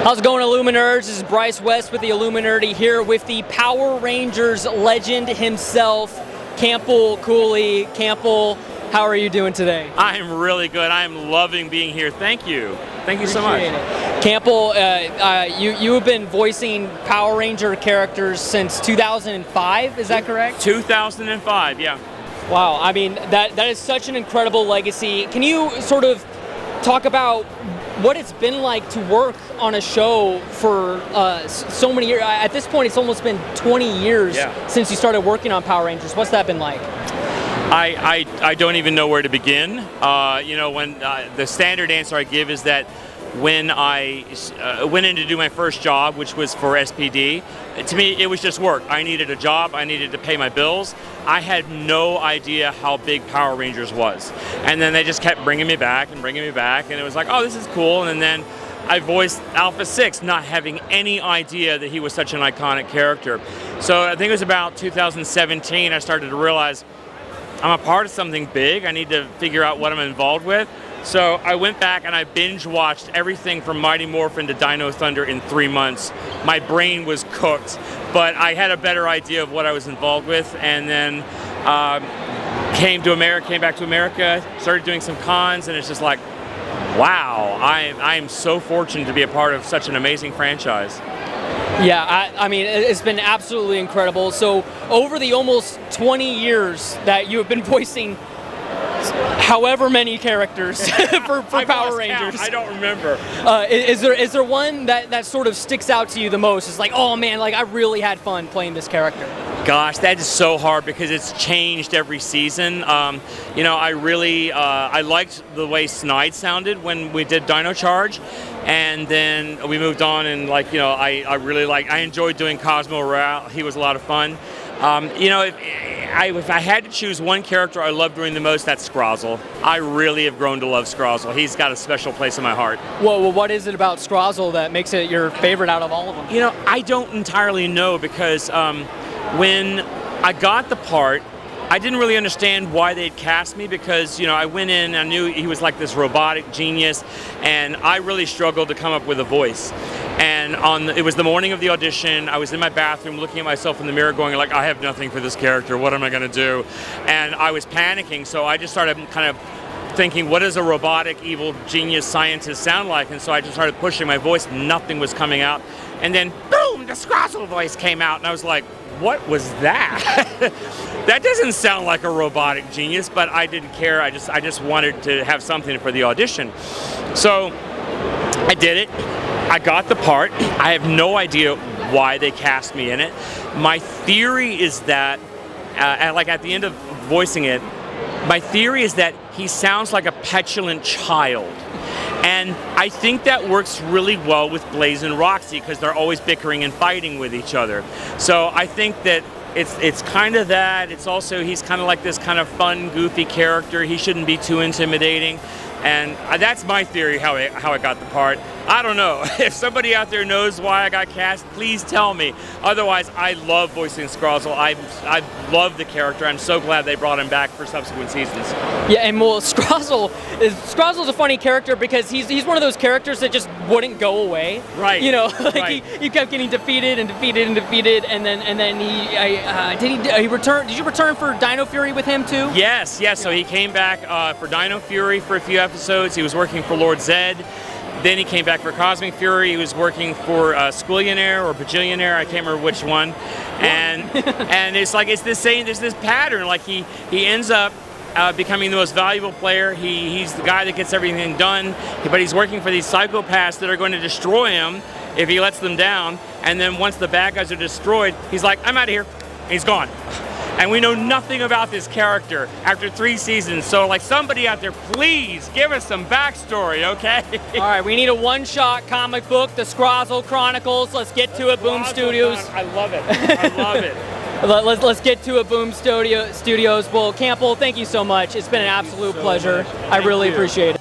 How's it going, Illuminers? This is Bryce West with the Illuminati here with the Power Rangers legend himself, Campbell Cooley. Campbell, how are you doing today? I'm really good. I'm loving being here. Thank you. Thank you so much. Campbell, you have been voicing Power Ranger characters since 2005, is that correct? 2005, yeah. Wow, I mean, that is such an incredible legacy. Can you sort of talk about what it's been like to work on a show for so many years? At this point, it's almost been 20 years since you started working on Power Rangers. What's that been like? I don't even know where to begin. When the standard answer I give is that when I went in to do my first job, which was for SPD, to me it was just work. I needed a job, I needed to pay my bills. I had no idea how big Power Rangers was. And then they just kept bringing me back, and it was like, oh, this is cool. And then I voiced Alpha 6, not having any idea that he was such an iconic character. So I think it was about 2017 I started to realize I'm a part of something big. I need to figure out what I'm involved with. So I went back and I binge watched everything from Mighty Morphin to Dino Thunder in 3 months. My brain was cooked, but I had a better idea of what I was involved with, and then came back to America, started doing some cons, and it's just like, wow, I am so fortunate to be a part of such an amazing franchise. Yeah, I mean, it's been absolutely incredible. So over the almost 20 years that you have been voicing however many characters for Power Rangers. Count. I don't remember. Is there one that sort of sticks out to you the most? It's like, oh man, like I really had fun playing this character. Gosh, that is so hard because it's changed every season. I liked the way Snide sounded when we did Dino Charge, and then we moved on, and I enjoyed doing Cosmo Royale. He was a lot of fun. If I had to choose one character I love doing the most, that's Scrozzle. I really have grown to love Scrozzle. He's got a special place in my heart. Well, what is it about Scrozzle that makes it your favorite out of all of them? I don't entirely know because when I got the part, I didn't really understand why they'd cast me because, I went in, I knew he was like this robotic genius, and I really struggled to come up with a voice. And it was the morning of the audition. I was in my bathroom looking at myself in the mirror going like, I have nothing for this character. What am I going to do? And I was panicking, so I just started kind of thinking, what does a robotic, evil, genius scientist sound like? And so I just started pushing my voice. Nothing was coming out. And then, boom, the Scrozzle voice came out, and I was like, what was that? That doesn't sound like a robotic genius, but I didn't care. I just wanted to have something for the audition. So I did it. I got the part. I have no idea why they cast me in it. My theory is that, at the end of voicing it, my theory is that he sounds like a petulant child. And I think that works really well with Blaze and Roxy because they're always bickering and fighting with each other. So I think that it's kind of that. It's also, he's kind of like this kind of fun, goofy character. He shouldn't be too intimidating. And that's my theory how I got the part. I don't know. If somebody out there knows why I got cast, please tell me. Otherwise, I love voicing Scrozzle. I love the character. I'm so glad they brought him back for subsequent seasons. Yeah, and well, Scrozzle's a funny character because he's one of those characters that just wouldn't go away. Right. Right. he kept getting defeated, and then he returned. Did you return for Dino Fury with him too? Yes. So he came back for Dino Fury for a few episodes. He was working for Lord Zed. Then he came back for Cosmic Fury. He was working for Squillionaire or Bajillionaire. I can't remember which one. And it's like there's this pattern. Like he ends up becoming the most valuable player. He's the guy that gets everything done. But he's working for these psychopaths that are going to destroy him if he lets them down. And then once the bad guys are destroyed, he's like, I'm out of here. And he's gone. And we know nothing about this character after 3 seasons. So, somebody out there, please give us some backstory, okay? All right, we need a one-shot comic book, The Scrozzle Chronicles. Let's get to it, Boom Studios. I love it. I love it. Let's get to it, Boom Studios. Well, Campbell, thank you so much. It's been an absolute pleasure. I really appreciate it.